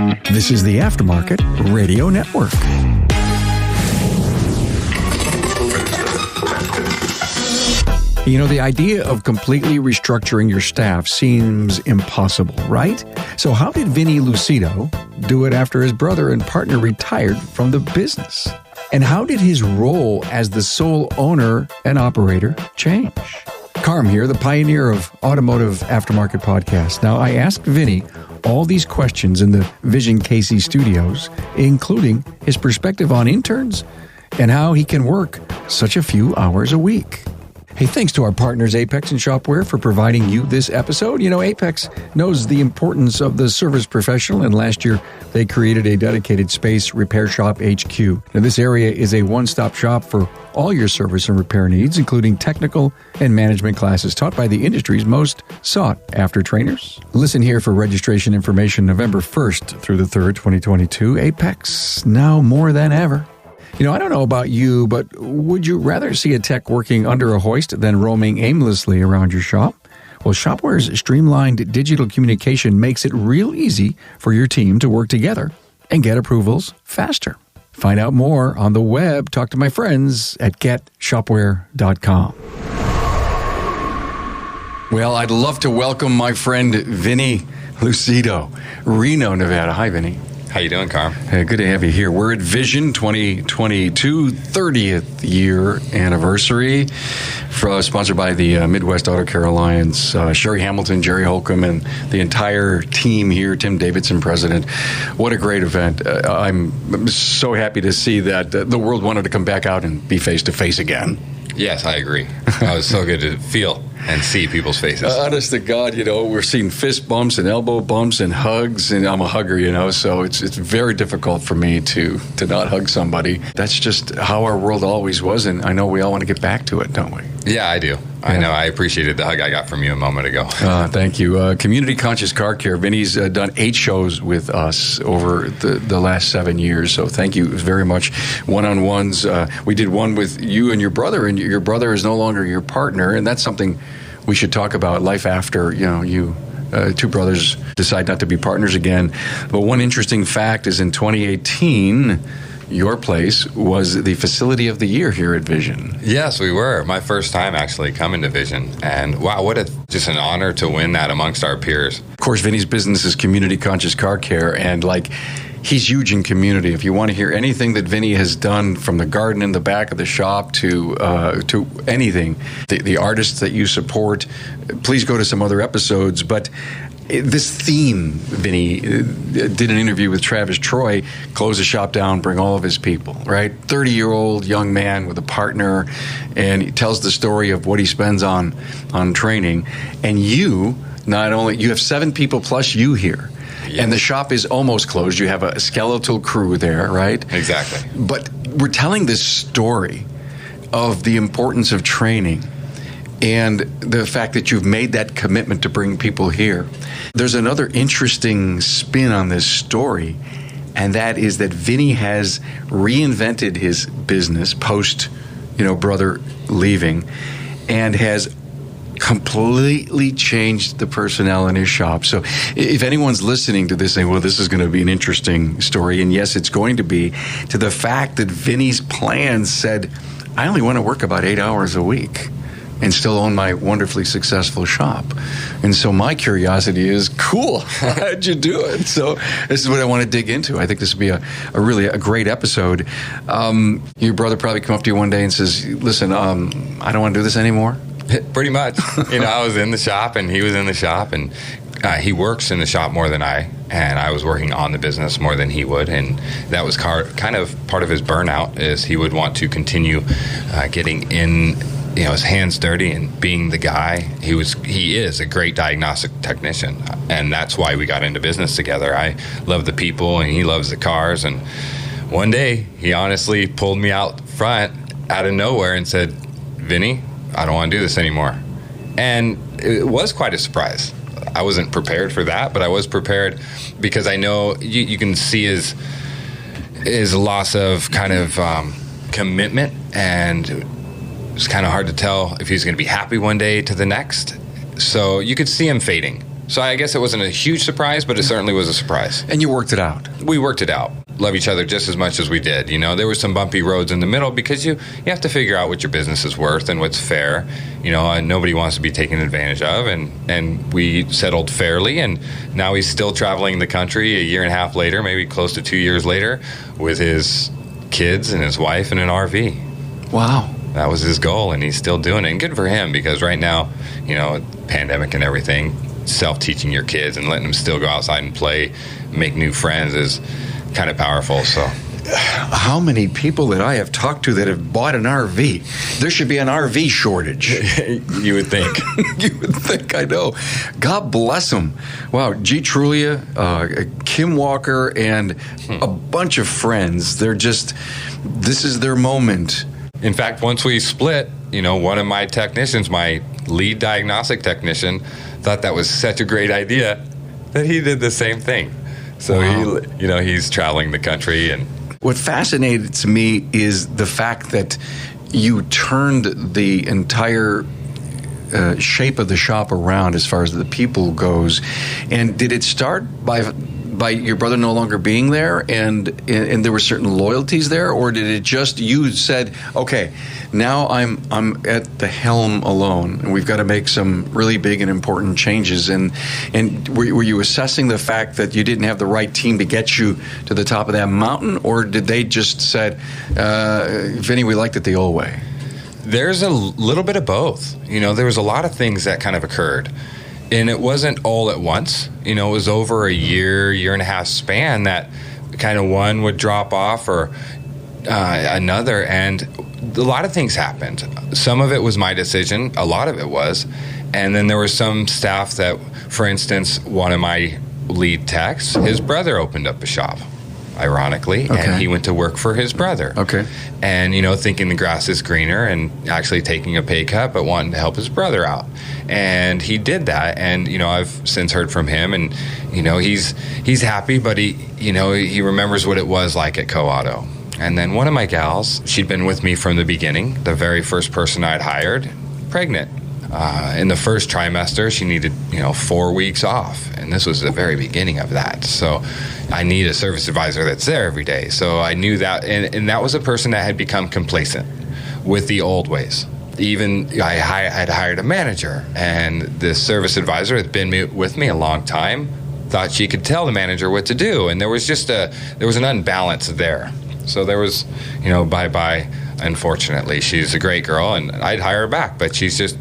This is the Aftermarket Radio Network. You know, the idea of completely restructuring your staff seems impossible, right? So how did Vinnie Lucido do it after his brother and partner retired from the business? And how did his role as the sole owner and operator change? Carm here, the pioneer of Automotive Aftermarket Podcast. Now, I asked Vinnie all these questions in the Vision KC studios, including his perspective on interns and how he can work such a few hours a week. Hey, thanks to our partners Apex and Shopware for providing you this episode. You know, Apex knows the importance of the service professional, and last year they created a dedicated space, Repair Shop HQ. Now, this area is a one-stop shop for all your service and repair needs, including technical and management classes taught by the industry's most sought-after trainers. Listen here for registration information November 1st through the 3rd, 2022. Apex, now more than ever. You know, I don't know about you, but would you rather see a tech working under a hoist than roaming aimlessly around your shop? Well, Shopware's streamlined digital communication makes it real easy for your team to work together and get approvals faster. Find out more on the web. Talk to my friends at getshopware.com. Well, I'd love to welcome my friend Vinnie Lucido, Reno, Nevada. Hi, Vinnie. How you doing, Carm? Hey, good to have you here. We're at Vision 2022, 30th year anniversary, sponsored by the Midwest Auto Care Alliance. Sherry Hamilton, Jerry Holcomb, and the entire team here, Tim Davidson, president. What a great event. I'm so happy to see that the world wanted to come back out and be face-to-face again. Yes, I agree. It was so good to feel and see people's faces. Honest to God, you know, we're seeing fist bumps and elbow bumps and hugs, and I'm a hugger, you know, so it's very difficult for me to not hug somebody. That's just how our world always was, and I know we all want to get back to it, don't we? Yeah, I do. Yeah. I know. I appreciated the hug I got from you a moment ago. Thank you. Community Conscious Car Care. Vinnie's done 8 shows with us over the last 7 years, so thank you very much. One-on-ones. We did one with you and your brother is no longer your partner, and that's something we should talk about, life after, you know, you two brothers decide not to be partners again. But one interesting fact is in 2018, your place was the facility of the year here at Vision. Yes, we were. My first time actually coming to Vision. And wow, just an honor to win that amongst our peers. Of course, Vinnie's business is Community Conscious Car Care, and he's huge in community. If you want to hear anything that Vinnie has done, from the garden in the back of the shop to anything, the artists that you support, please go to some other episodes. But this theme, Vinnie did an interview with Travis Troy, close the shop down, bring all of his people, right? 30-year-old young man with a partner, and he tells the story of what he spends on training. And you have 7 people plus you here. Yes. And the shop is almost closed. You have a skeletal crew there, right? Exactly. But we're telling this story of the importance of training and the fact that you've made that commitment to bring people here. There's another interesting spin on this story, and that is that Vinnie has reinvented his business post, brother leaving, and has completely changed the personnel in his shop. So if anyone's listening to this saying, well, this is going to be an interesting story, and yes, it's going to be, to the fact that Vinnie's plans said, I only want to work about 8 hours a week and still own my wonderfully successful shop. And so my curiosity is, cool, how'd you do it? So this is what I want to dig into. I think this would be a really great episode. Your brother probably come up to you one day and says, listen, I don't want to do this anymore. Pretty much. I was in the shop and he was in the shop, and he works in the shop more than I, and I was working on the business more than he would, and that was kind of part of his burnout, is he would want to continue getting in, his hands dirty and being the guy. He is a great diagnostic technician, and that's why we got into business together. I love the people and he loves the cars, and one day he honestly pulled me out front out of nowhere and said, Vinnie, I don't want to do this anymore. And it was quite a surprise. I wasn't prepared for that, but I was prepared because I know you can see his loss of kind of commitment, and it's kind of hard to tell if he's going to be happy one day to the next. So you could see him fading. So I guess it wasn't a huge surprise, but it certainly was a surprise. And you worked it out. We worked it out. Love each other just as much as we did. You know, there were some bumpy roads in the middle because you have to figure out what your business is worth and what's fair. You know, and nobody wants to be taken advantage of. And we settled fairly. And now he's still traveling the country a year and a half later, maybe close to 2 years later, with his kids and his wife in an RV. Wow. That was his goal, and he's still doing it. And good for him, because right now, you know, pandemic and everything, self-teaching your kids and letting them still go outside and play, make new friends is kind of powerful. So how many people that I have talked to that have bought an RV? There should be an RV shortage. You would think. You would think, I know. God bless them. Wow, G. Trulia, Kim Walker, and a bunch of friends. They're just, this is their moment. In fact, once we split, you know, one of my technicians, my lead diagnostic technician, thought that was such a great idea that he did the same thing. So wow. He's traveling the country. And what fascinates me is the fact that you turned the entire shape of the shop around as far as the people goes. And did it start by your brother no longer being there, and there were certain loyalties there, or did it just, you said, okay, now I'm at the helm alone, and we've got to make some really big and important changes, and were you assessing the fact that you didn't have the right team to get you to the top of that mountain, or did they just said, Vinnie, we liked it the old way? There's a little bit of both. You know, there was a lot of things that kind of occurred. And it wasn't all at once. You know, it was over a year and a half span that kind of one would drop off or another. And a lot of things happened. Some of it was my decision. A lot of it was. And then there were some staff that, for instance, one of my lead techs, his brother opened up a shop, ironically, okay. And he went to work for his brother. Okay. And, you know, thinking the grass is greener and actually taking a pay cut, but wanting to help his brother out. And he did that. And, you know, I've since heard from him, and, you know, he's happy, but he remembers what it was like at CoAuto. And then one of my gals, she'd been with me from the beginning, the very first person I'd hired, pregnant. In the first trimester, she needed, 4 weeks off. And this was the very beginning of that. So I need a service advisor that's there every day. So I knew that. And that was a person that had become complacent with the old ways. Even I had hired a manager, and this service advisor had been with me a long time, thought she could tell the manager what to do. And there was an unbalance there. So there was, bye-bye. Unfortunately, she's a great girl, and I'd hire her back, but she's just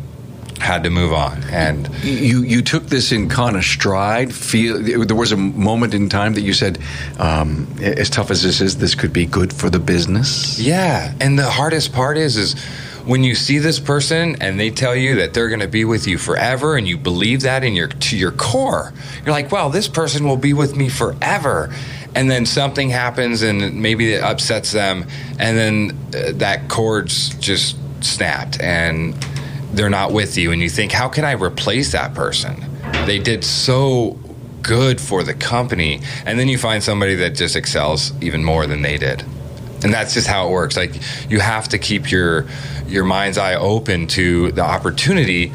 had to move on. And you took this in kind of stride. There was a moment in time that you said, as tough as this is, this could be good for the business. Yeah, and the hardest part is when you see this person and they tell you that they're going to be with you forever, and you believe that to your core. You're like, wow, this person will be with me forever. And then something happens, and maybe it upsets them, and then that cord's just snapped, and they're not with you, and you think, how can I replace that person? They did so good for the company. And then you find somebody that just excels even more than they did. And that's just how it works. Like, you have to keep your mind's eye open to the opportunity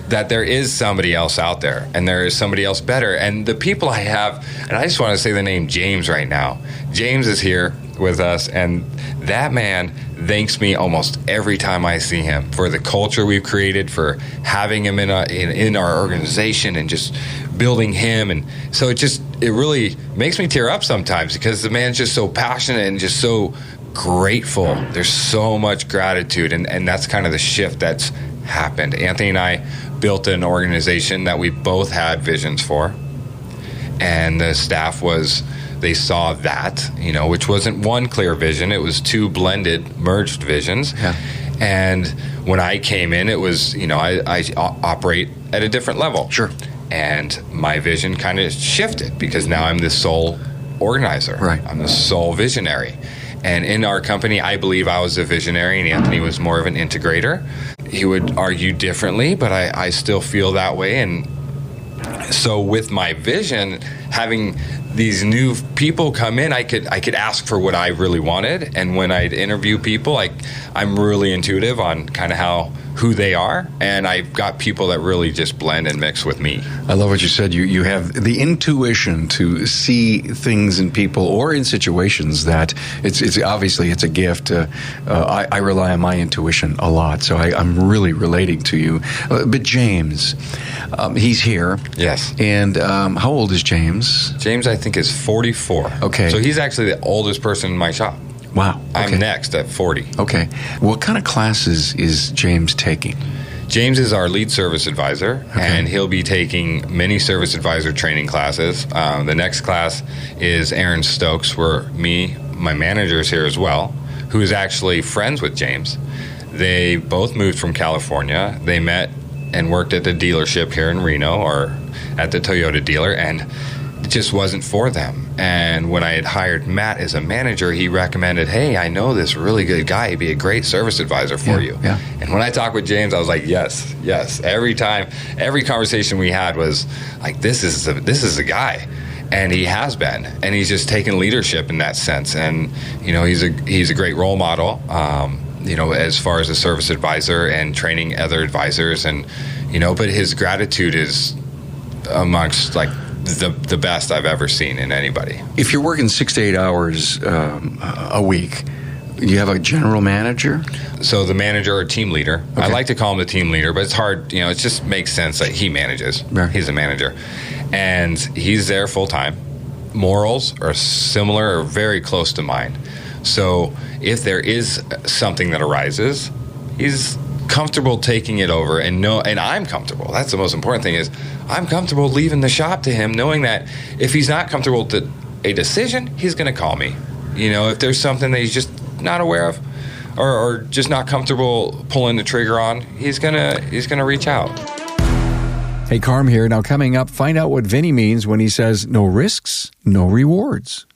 that there is somebody else out there, and there is somebody else better. And the people I have, and I just want to say the name James right now. James is here with us, and that man thanks me almost every time I see him for the culture we've created, for having him in our organization, and just building him. And so it really makes me tear up sometimes, because the man's just so passionate and just so grateful. There's so much gratitude, and that's kind of the shift that's happened. Anthony and I built an organization that we both had visions for, and the staff they saw that, which wasn't one clear vision. It was two blended, merged visions. Yeah. And when I came in, it was, I operate at a different level. Sure. And my vision kind of shifted, because now I'm the sole organizer. Right. I'm the sole visionary. And in our company, I believe I was a visionary, and Anthony was more of an integrator. He would argue differently, but I still feel that way. And So with my vision, having these new people come in, I could ask for what I really wanted. And when I'd interview people, I'm really intuitive on kind of who they are, and I've got people that really just blend and mix with me. I love what you said. You have the intuition to see things in people or in situations that it's obviously it's a gift. I rely on my intuition a lot, so I'm really relating to you. But James, he's here. Yes. And how old is James? James, I think, is 44. Okay. So he's actually the oldest person in my shop. Wow. Okay. I'm next at 40. Okay. What kind of classes is James taking? James is our lead service advisor, and he'll be taking many service advisor training classes. The next class is Aaron Stokes, where my manager is here as well, who is actually friends with James. They both moved from California. They met and worked at the dealership here in Reno, or at the Toyota dealer, and it just wasn't for them. And when I had hired Matt as a manager, he recommended, hey, I know this really good guy. He'd be a great service advisor for you. Yeah. And when I talked with James, I was like, yes. Every conversation we had was like, this is the guy. And he has been. And he's just taken leadership in that sense. And, he's a great role model, as far as a service advisor and training other advisors. And, but his gratitude is amongst, the best I've ever seen in anybody. If you're working 6 to 8 hours a week, you have a general manager? So the manager or team leader. Okay. I like to call him the team leader, but it's hard. It just makes sense that he manages. Right. He's a manager. And he's there full time. Morals are similar or very close to mine. So if there is something that arises, he's comfortable taking it over, and I'm comfortable. That's the most important thing, is I'm comfortable leaving the shop to him, knowing that if he's not comfortable with a decision, he's going to call me. If there's something that he's just not aware of, or just not comfortable pulling the trigger on, he's gonna reach out. Hey, Carm here. Now coming up, find out what Vinnie means when he says no risks, no rewards.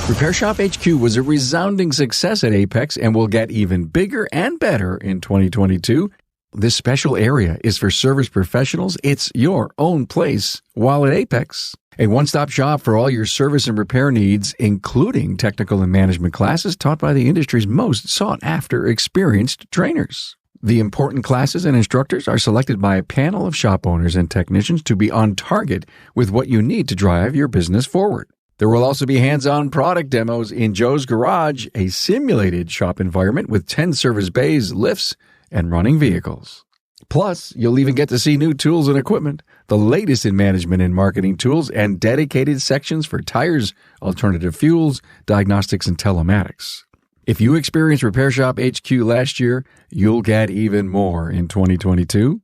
Repair Shop HQ was a resounding success at Apex and will get even bigger and better in 2022. This special area is for service professionals. It's your own place while at Apex. A one-stop shop for all your service and repair needs, including technical and management classes taught by the industry's most sought-after experienced trainers. The important classes and instructors are selected by a panel of shop owners and technicians to be on target with what you need to drive your business forward. There will also be hands-on product demos in Joe's Garage, a simulated shop environment with 10 service bays, lifts, and running vehicles. Plus, you'll even get to see new tools and equipment, the latest in management and marketing tools, and dedicated sections for tires, alternative fuels, diagnostics, and telematics. If you experienced Repair Shop HQ last year, you'll get even more in 2022.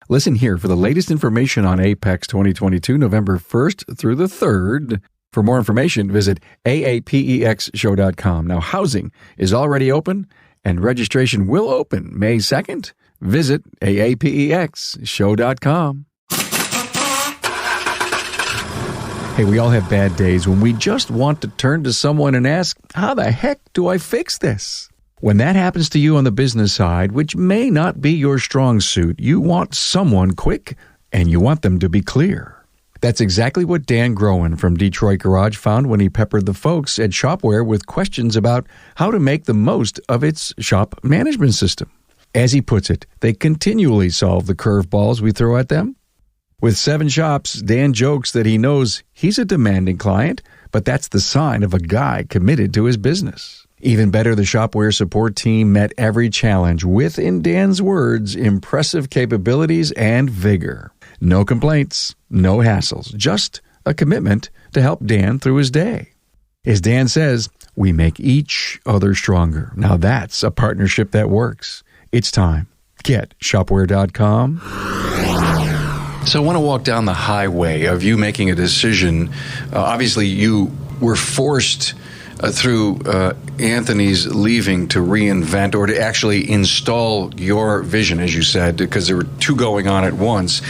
Listen here for the latest information on Apex 2022, November 1st through the 3rd. For more information, visit aapexshow.com. Now, housing is already open, and registration will open May 2nd. Visit aapexshow.com. Hey, we all have bad days when we just want to turn to someone and ask, how the heck do I fix this? When that happens to you on the business side, which may not be your strong suit, you want someone quick, and you want them to be clear. That's exactly what Dan Groen from Detroit Garage found when he peppered the folks at Shopware with questions about how to make the most of its shop management system. As he puts it, they continually solve the curveballs we throw at them. With 7 shops, Dan jokes that he knows he's a demanding client, but that's the sign of a guy committed to his business. Even better, the Shopware support team met every challenge with, in Dan's words, impressive capabilities and vigor. No complaints, no hassles, just a commitment to help Dan through his day. As Dan says, we make each other stronger. Now that's a partnership that works. It's time. Get Shopware.com. So I want to walk down the highway of you making a decision. Obviously, you were forced through Anthony's leaving to reinvent or to actually install your vision, as you said, because there were 2 going on at once.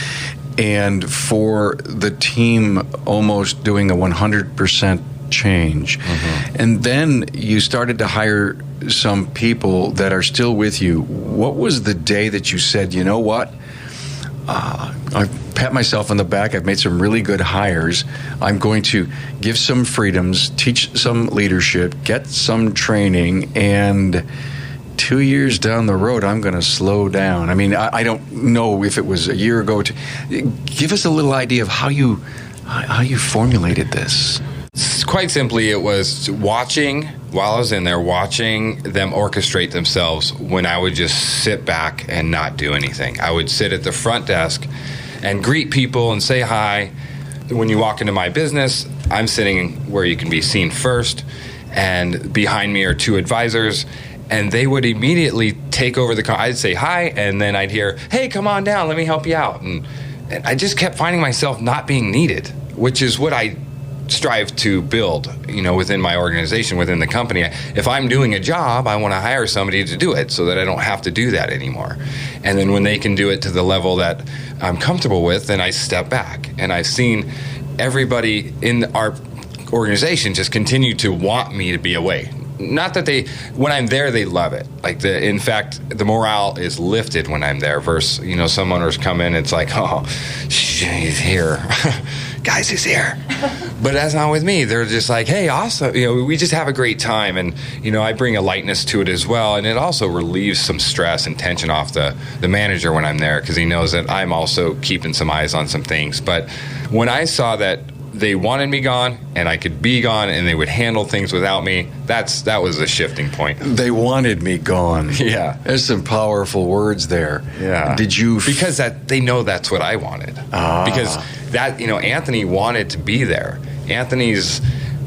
And for the team almost doing a 100% change. Mm-hmm. And then you started to hire some people that are still with you. What was the day that you said, you know what? pat myself on the back. I've made some really good hires. I'm going to give some freedoms, teach some leadership, get some training, and 2 years down the road, I'm going to slow down. I mean, I don't know if it was a year ago. Give us a little idea of how you formulated this. Quite simply, it was watching, while I was in there, watching them orchestrate themselves when I would just sit back and not do anything. I would sit at the front desk and greet people and say hi. When you walk into my business, I'm sitting where you can be seen first, and behind me are two advisors, and they would immediately take over the I'd say hi, and then I'd hear, hey, come on down, let me help you out. And I just kept finding myself not being needed, which is what I strive to build, within my organization, within the company. If I'm doing a job, I want to hire somebody to do it so that I don't have to do that anymore. And then when they can do it to the level that I'm comfortable with, then I step back. And I've seen everybody in our organization just continue to want me to be away. Not that when I'm there, they love it. In fact, the morale is lifted when I'm there versus, some owners come in, it's like, oh, he's here. Guys, he's here. But that's not with me. They're just like, hey, awesome. We just have a great time. And, I bring a lightness to it as well. And it also relieves some stress and tension off the manager when I'm there, because he knows that I'm also keeping some eyes on some things. But when I saw that they wanted me gone and I could be gone and they would handle things without me, that was a shifting point. They wanted me gone. Yeah. There's some powerful words there. Yeah. Did you... Because they know that's what I wanted. Because Anthony wanted to be there. Anthony's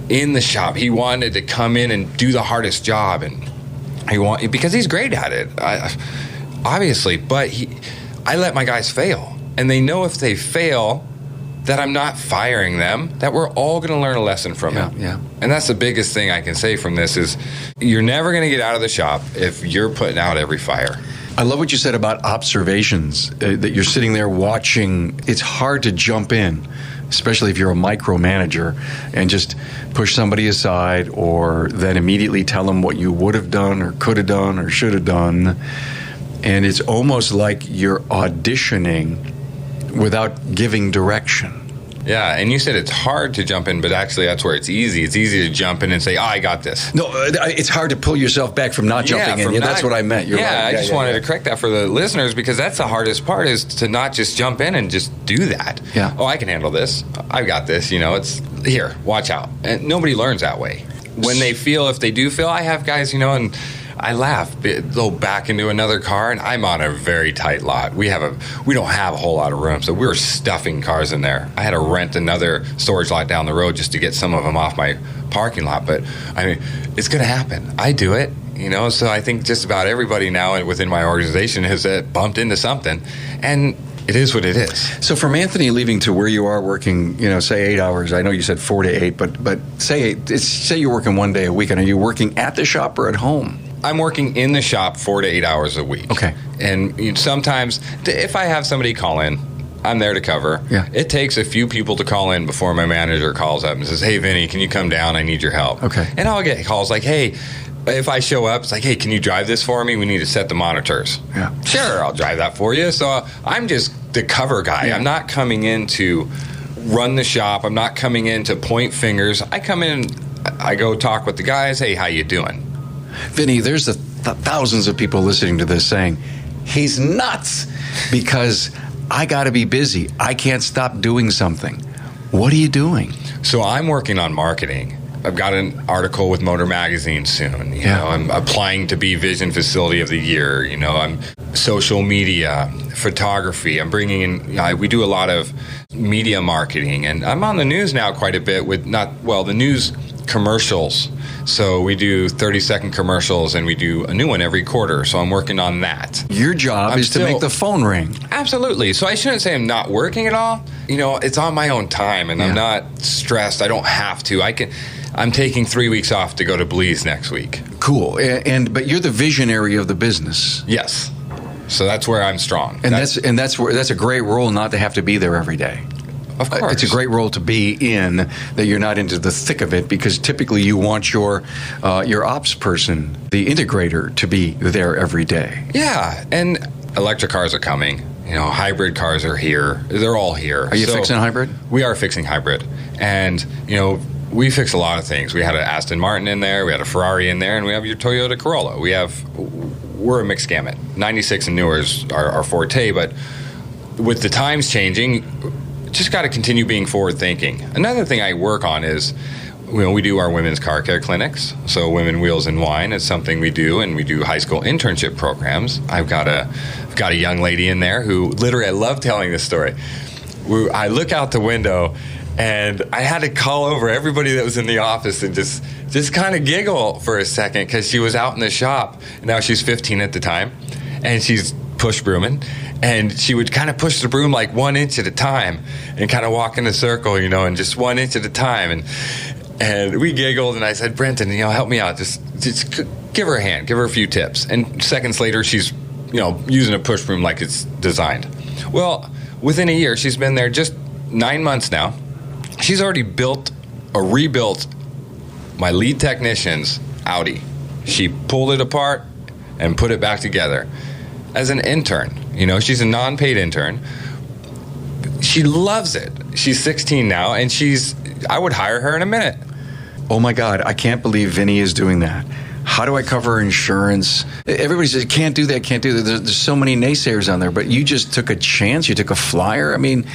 in the shop. He wanted to come in and do the hardest job, and because he's great at it, obviously. But I let my guys fail, and they know if they fail that I'm not firing them, that we're all going to learn a lesson from it. Yeah. And that's the biggest thing I can say from this is you're never going to get out of the shop if you're putting out every fire. I love what you said about observations, that you're sitting there watching. It's hard to jump in, especially if you're a micromanager, and just push somebody aside or then immediately tell them what you would have done or could have done or should have done. And it's almost like you're auditioning without giving direction. Yeah, and you said it's hard to jump in, but actually that's where it's easy. It's easy to jump in and say, I got this. No, it's hard to pull yourself back from not jumping in. That's what I meant. You're right. I just wanted to correct that for the listeners, because that's the hardest part, is to not just jump in and just do that. Yeah. Oh, I can handle this. I've got this. It's here. Watch out. And nobody learns that way. When if they do fail, I have guys, and I laugh. They'll back into another car, and I'm on a very tight lot. We don't have a whole lot of room, so we were stuffing cars in there. I had to rent another storage lot down the road just to get some of them off my parking lot. But I mean, it's going to happen. I do it, So I think just about everybody now within my organization has bumped into something, and it is what it is. So from Anthony leaving to where you are working, say 8 hours. I know you said 4 to 8, but say you're working 1 day a week. And are you working at the shop or at home? I'm working in the shop 4 to 8 hours a week. Okay. And sometimes, if I have somebody call in, I'm there to cover. Yeah. It takes a few people to call in before my manager calls up and says, hey, Vinny, can you come down? I need your help. Okay. And I'll get calls like, hey, if I show up, it's like, hey, can you drive this for me? We need to set the monitors. Yeah. Sure, I'll drive that for you. So I'm just the cover guy. Yeah. I'm not coming in to run the shop. I'm not coming in to point fingers. I come in, I go talk with the guys. Hey, how you doing? Vinny, there's thousands of people listening to this saying, he's nuts because I got to be busy. I can't stop doing something. What are you doing? So I'm working on marketing. I've got an article with Motor Magazine soon. You know, I'm applying to be Vision Facility of the Year. I'm social media, photography. I'm bringing in, we do a lot of media marketing, and I'm on the news now quite a bit with the news commercials. So we do 30-second commercials, and we do a new one every quarter. So I'm working on that. Your job is to make the phone ring. Absolutely. So I shouldn't say I'm not working at all. It's on my own time, and I'm not stressed. I don't have to. I'm taking 3 weeks off to go to Belize next week. Cool. But you're the visionary of the business. Yes. So that's where I'm strong. And that's a great role not to have to be there every day. Of course. It's a great role to be in, that you're not into the thick of it, because typically you want your ops person, the integrator, to be there every day. Yeah, and electric cars are coming. hybrid cars are here. They're all here. Are you fixing hybrid? We are fixing hybrid. And, we fix a lot of things. We had an Aston Martin in there, we had a Ferrari in there, and we have your Toyota Corolla. We're a mixed gamut. 96 and newer is our forte, but with the times changing, just got to continue being forward thinking. Another thing I work on is, we do our women's car care clinics. So Women, Wheels, and Wine is something we do, and we do high school internship programs. I've got a young lady in there who literally, I love telling this story. I look out the window, and I had to call over everybody that was in the office and just kind of giggle for a second, because she was out in the shop. Now she's 15 at the time, and she's push brooming. And she would kind of push the broom like 1 inch at a time and kind of walk in a circle, and just 1 inch at a time. And we giggled, and I said, Brenton, help me out. Just give her a hand, give her a few tips. And seconds later, she's, using a push broom like it's designed. Well, within a year, she's been there just 9 months now. She's already rebuilt my lead technician's Audi. She pulled it apart and put it back together as an intern. She's a non-paid intern. She loves it. She's 16 now, and I would hire her in a minute. Oh my God, I can't believe Vinnie is doing that. How do I cover insurance? Everybody says, can't do that, can't do that. There's so many naysayers on there, but you just took a chance. You took a flyer. I mean,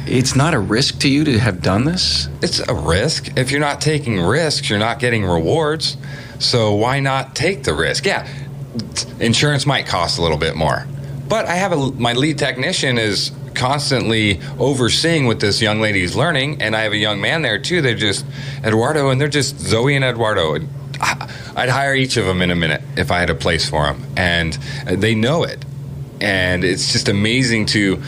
it's not a risk to you to have done this? It's a risk. If you're not taking risks, you're not getting rewards. So why not take the risk? Yeah, insurance might cost a little bit more. But I have my lead technician is constantly overseeing what this young lady is learning, and I have a young man there too. They're just Eduardo, and they're just Zoe and Eduardo. I'd hire each of them in a minute if I had a place for them, and they know it. And it's just amazing to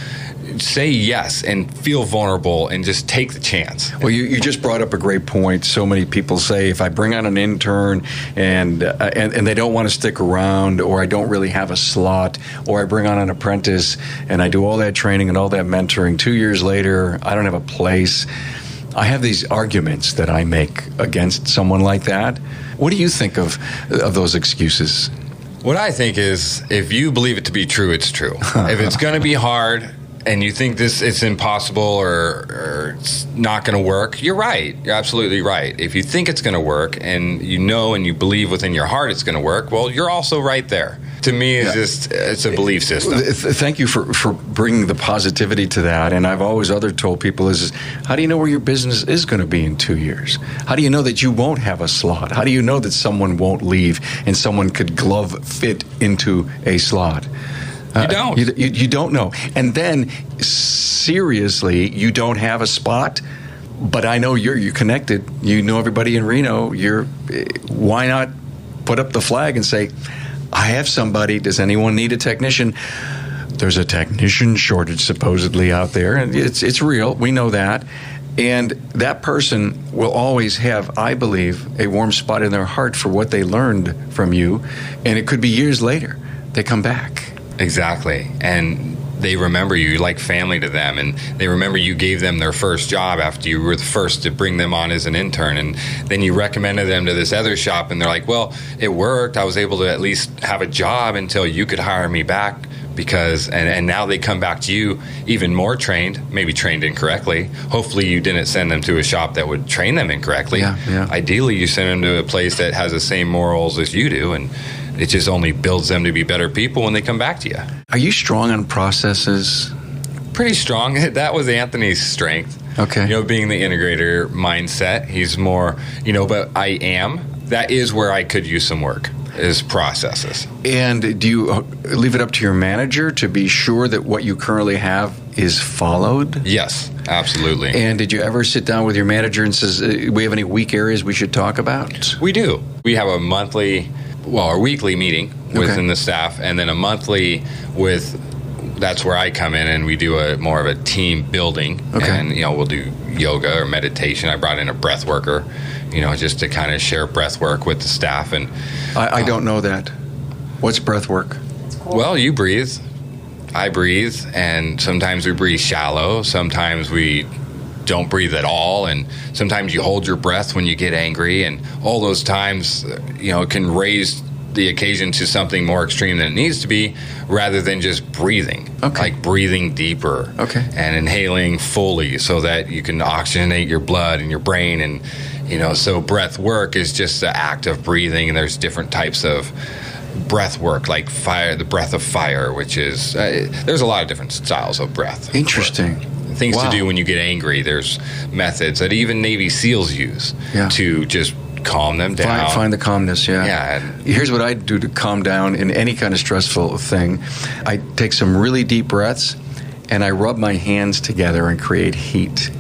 say yes and feel vulnerable and just take the chance. Well, you just brought up a great point. So many people say, if I bring on an intern and they don't want to stick around, or I don't really have a slot, or I bring on an apprentice and I do all that training and all that mentoring, 2 years later, I don't have a place. I have these arguments that I make against someone like that. What do you think of those excuses? What I think is, if you believe it to be true, it's true. If it's going to be hard, and you think it's impossible or it's not going to work, you're right. You're absolutely right. If you think it's going to work, and and you believe within your heart it's going to work, well, you're also right there. To me, it's a belief system. Thank you for bringing the positivity to that. And I've always told people is, how do you know where your business is going to be in 2 years? How do you know that you won't have a slot? How do you know that someone won't leave and someone could glove fit into a slot? You don't. You don't know. And then, seriously, you don't have a spot, but I know you're connected. You know everybody in Reno. Why not put up the flag and say, I have somebody. Does anyone need a technician? There's a technician shortage supposedly out there, and it's real. We know that. And that person will always have, I believe, a warm spot in their heart for what they learned from you, and it could be years later they come back. Exactly. And they remember you. You're like family to them, and they remember you gave them their first job after you were the first to bring them on as an intern, and then you recommended them to this other shop, and they're like, well, it worked. I was able to at least have a job until you could hire me back, because and now they come back to you even more trained, maybe trained incorrectly. Hopefully you didn't send them to a shop that would train them incorrectly. Yeah. Ideally, you send them to a place that has the same morals as you do, and it just only builds them to be better people when they come back to you. Are you strong on processes? Pretty strong. That was Anthony's strength. Okay. Being the integrator mindset. He's more, but I am. That is where I could use some work, is processes. And do you leave it up to your manager to be sure that what you currently have is followed? Yes, absolutely. And did you ever sit down with your manager and says, we have any weak areas we should talk about? We do. We have a weekly meeting within the staff, and then a monthly that's where I come in, and we do more of a team building. Okay. And, we'll do yoga or meditation. I brought in a breath worker, just to kind of share breath work with the staff. And I don't know that. What's breath work? Well, you breathe. I breathe, and sometimes we breathe shallow. Sometimes we don't breathe at all, and sometimes you hold your breath when you get angry, and all those times, it can raise the occasion to something more extreme than it needs to be, rather than just breathing. Okay. Like breathing deeper. Okay. And inhaling fully so that you can oxygenate your blood and your brain. And, so breath work is just the act of breathing. And there's different types of breath work, like the breath of fire, which is, there's a lot of different styles of breath. Interesting. Things Wow. to do when you get angry. There's methods that even Navy SEALs use to just calm them down. Find the calmness, yeah. Yeah. Here's what I do to calm down in any kind of stressful thing. I take some really deep breaths, and I rub my hands together and create heat.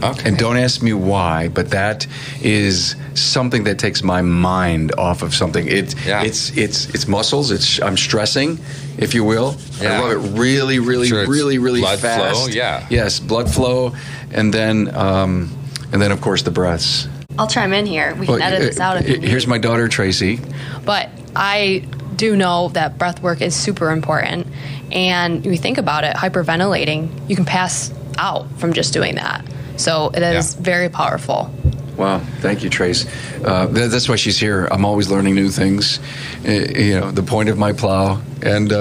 Okay. And don't ask me why, but that is something that takes my mind off of something. It's muscles. I'm stressing, if you will. Yeah. I rub it really, really, Sure, really, really blood fast. flow, yeah. Yes, blood flow, and then of course the breaths. I'll chime in here. We can edit this out if you need. Here's my daughter Tracy. But I do know that breath work is super important. And you think about it, hyperventilating, you can pass out from just doing that. So it is very powerful. Wow, thank you, Trace. That's why she's here. I'm always learning new things. The point of my plow. And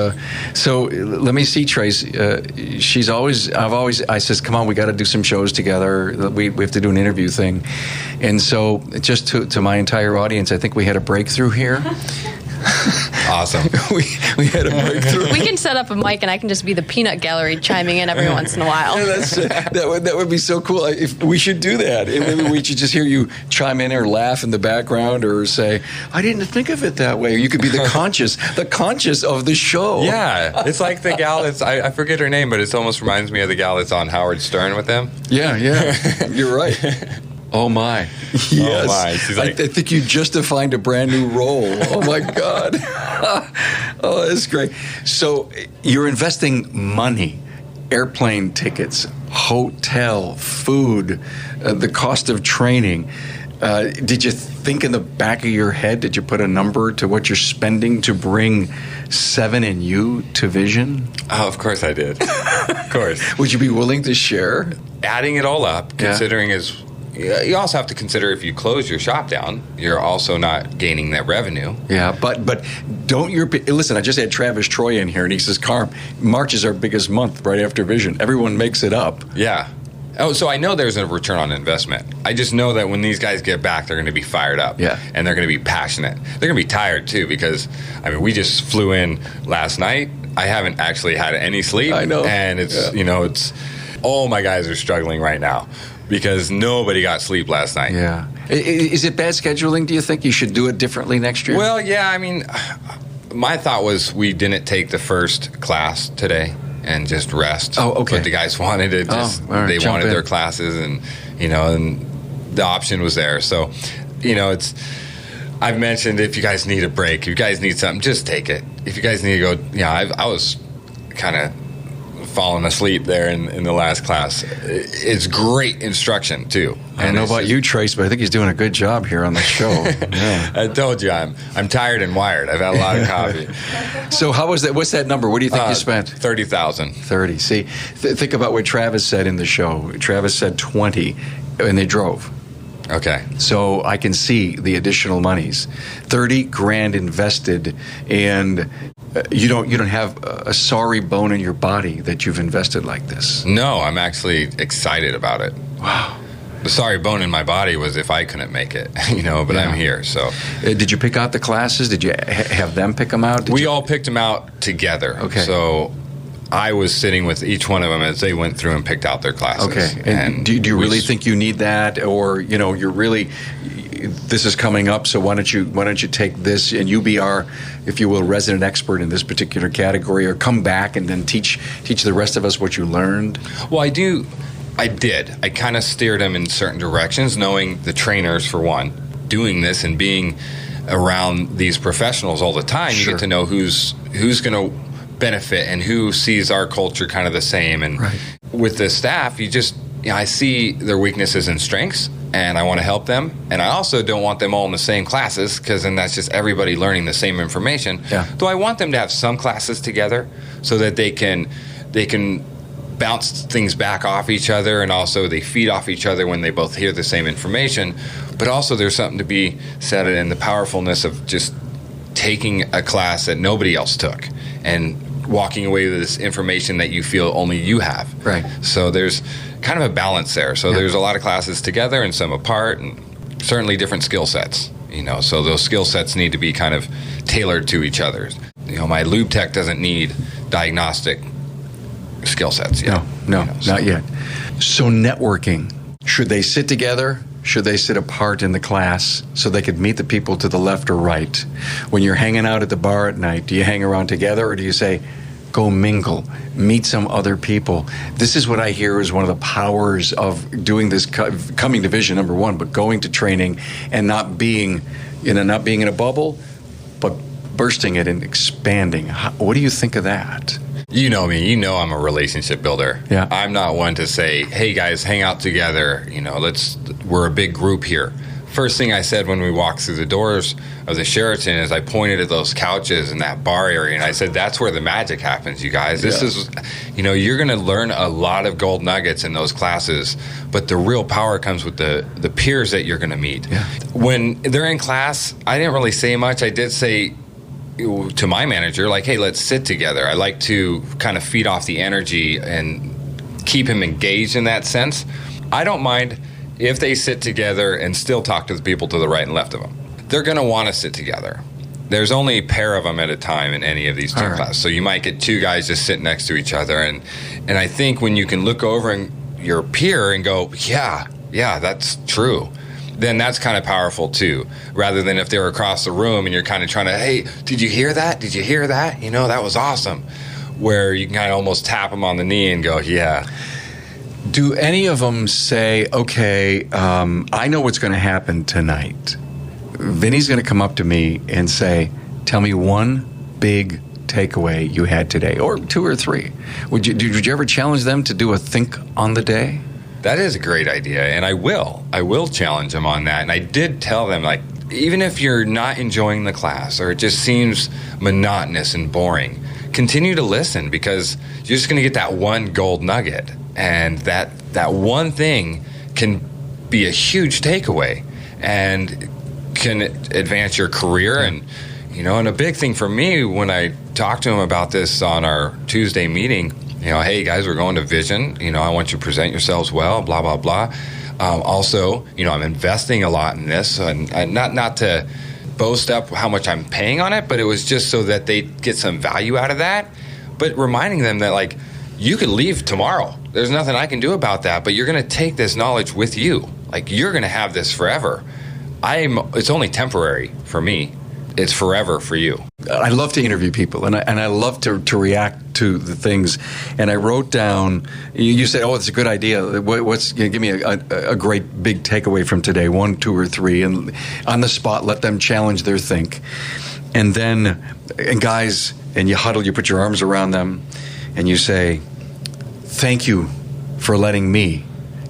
so let me see, Trace. I says, come on, we got to do some shows together. We have to do an interview thing. And so just to my entire audience, I think we had a breakthrough here. Awesome. we had a breakthrough. We can set up a mic and I can just be the peanut gallery chiming in every once in a while. That would be so cool. If we should do that. Maybe we should just hear you chime in or laugh in the background or say, I didn't think of it that way. Or you could be the conscious of the show. Yeah. It's like the gal that's, I forget her name, but it almost reminds me of the gal that's on Howard Stern with them. Yeah. You're right. Oh my! Yes, oh my. She's like, I think you just defined a brand new role. Oh my God! Oh, that's great. So you're investing money, airplane tickets, hotel, food, the cost of training. Did you think in the back of your head? Did you put a number to what you're spending to bring 7 and you to Vision? Oh, of course I did. Of course. Would you be willing to share? Adding it all up, considering you also have to consider if you close your shop down, you're also not gaining that revenue. Yeah, but don't listen, I just had Travis Troy in here, and he says, Carm, March is our biggest month right after Vision. Everyone makes it up. Yeah. Oh, so I know there's a return on investment. I just know that when these guys get back, they're going to be fired up. Yeah. And they're going to be passionate. They're going to be tired, too, because, we just flew in last night. I haven't actually had any sleep. I know. And it's all my guys are struggling right now, because nobody got sleep last night. Yeah. Is it bad scheduling? Do you think you should do it differently next year? Well, yeah. My thought was we didn't take the first class today and just rest. Oh, okay. But the guys wanted it. They wanted their classes, and the option was there. So, I've mentioned if you guys need a break, if you guys need something, just take it. If you guys need to go, I was kind of falling asleep there in the last class. It's great instruction too. I don't know about you, Trace, but I think he's doing a good job here on the show. Yeah. I told you I'm tired and wired. I've had a lot of coffee. So how was that? What's that number? What do you think you spent? 30,000. 30. See, think about what Travis said in the show. Travis said 20, and they drove. Okay. So I can see the additional monies. $30,000 invested, and you don't have a sorry bone in your body that you've invested like this. No, I'm actually excited about it. Wow. The sorry bone in my body was if I couldn't make it, but I'm here. So, did you pick out the classes? Did you have them pick them out? We all picked them out together. Okay. So I was sitting with each one of them as they went through and picked out their classes. Okay. And do you really think you need that, or you're really, this is coming up, so why don't you take this and you be our, if you will, resident expert in this particular category, or come back and then teach the rest of us what you learned? Well, I did. I kind of steered them in certain directions, knowing the trainers for one, doing this and being around these professionals all the time. Sure. You get to know who's going to benefit and who sees our culture kind of the same. And with the staff, I see their weaknesses and strengths, and I want to help them. And I also don't want them all in the same classes, because then that's just everybody learning the same information. Yeah. So I want them to have some classes together so that they can bounce things back off each other, and also they feed off each other when they both hear the same information. But also there's something to be said in the powerfulness of just taking a class that nobody else took and walking away with this information that you feel only you have. Right. So there's kind of a balance there. So there's a lot of classes together and some apart, and certainly different skill sets. So those skill sets need to be kind of tailored to each other. My lube tech doesn't need diagnostic skill sets yet. No, not yet. So networking, should they sit together? Should they sit apart in the class so they could meet the people to the left or right? When you're hanging out at the bar at night, do you hang around together, or do you say, go mingle, meet some other people? This is what I hear is one of the powers of doing this, coming to Vision, number one, but going to training and not being in a bubble, but bursting it and expanding. What do you think of that? You know me. I'm a relationship builder. Yeah. I'm not one to say, hey, guys, hang out together. We're a big group here. First thing I said when we walked through the doors of the Sheraton is I pointed at those couches in that bar area, and I said, that's where the magic happens, you guys. This is, you're going to learn a lot of gold nuggets in those classes, but the real power comes with the peers that you're going to meet. Yeah. When they're in class, I didn't really say much. I did say to my manager, like, hey, let's sit together. I like to kind of feed off the energy and keep him engaged in that sense. I don't mind if they sit together and still talk to the people to the right and left of them. They're going to want to sit together. There's only a pair of them at a time in any of these gym classes. So you might get two guys just sitting next to each other. And I think when you can look over and your peer and go, yeah, that's true, then that's kind of powerful too, rather than if they're across the room and you're kind of trying to, hey, did you hear that? Did you hear that? That was awesome. Where you can kind of almost tap them on the knee and go, yeah. Do any of them say, okay, I know what's going to happen tonight. Vinny's going to come up to me and say, tell me one big takeaway you had today, or two or three. Would you ever challenge them to do a think on the day? That is a great idea, and I will challenge them on that. And I did tell them, like, even if you're not enjoying the class or it just seems monotonous and boring, continue to listen, because you're just going to get that one gold nugget, and that one thing can be a huge takeaway and can advance your career. And and a big thing for me when I talked to them about this on our Tuesday meeting, hey guys, we're going to Vision. I want you to present yourselves well, blah, blah, blah. Also, I'm investing a lot in this, and not to boast up how much I'm paying on it, but it was just so that they get some value out of that. But reminding them that, like, you could leave tomorrow. There's nothing I can do about that, but you're going to take this knowledge with you. Like, you're going to have this forever. It's only temporary for me. It's forever for you. I love to interview people, and I love to react to the things. And I wrote down, you said, oh, it's a good idea. Give me a great big takeaway from today, 1, 2, or 3, and on the spot, let them challenge their think. And then, guys, and you huddle, you put your arms around them, and you say, thank you for letting me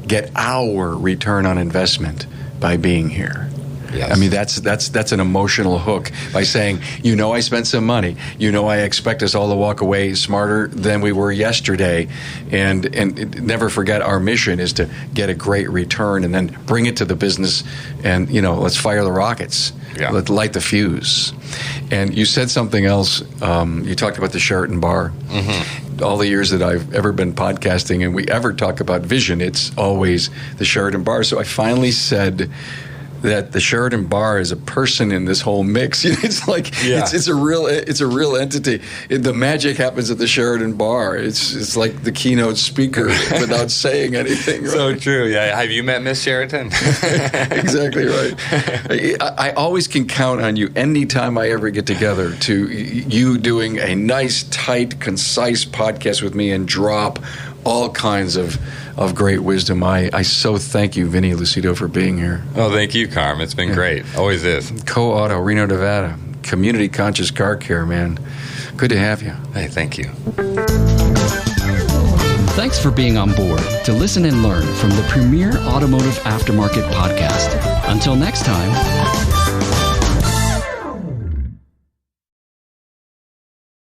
get our return on investment by being here. Yes. I mean, that's an emotional hook by saying, I spent some money. I expect us all to walk away smarter than we were yesterday. And never forget, our mission is to get a great return and then bring it to the business and, let's fire the rockets. Yeah. Let's light the fuse. And you said something else. You talked about the Sheraton bar. Mm-hmm. All the years that I've ever been podcasting and we ever talk about vision, it's always the Sheraton bar. So I finally said that the Sheraton bar is a person in this whole mix. It's like it's a real entity. The magic happens at the Sheraton bar. It's like the keynote speaker without saying anything. Right? So true. Yeah. Have you met Miss Sheraton? Exactly right. I always can count on you anytime I ever get together to you doing a nice, tight, concise podcast with me and drop all kinds of great wisdom. I so thank you, Vinnie Lucido, for being here. Oh, thank you, Carm. It's been great. Always is. CoAuto, Reno, Nevada. Community conscious car care, man. Good to have you. Hey, thank you. Thanks for being on board to listen and learn from the premier automotive aftermarket podcast. Until next time.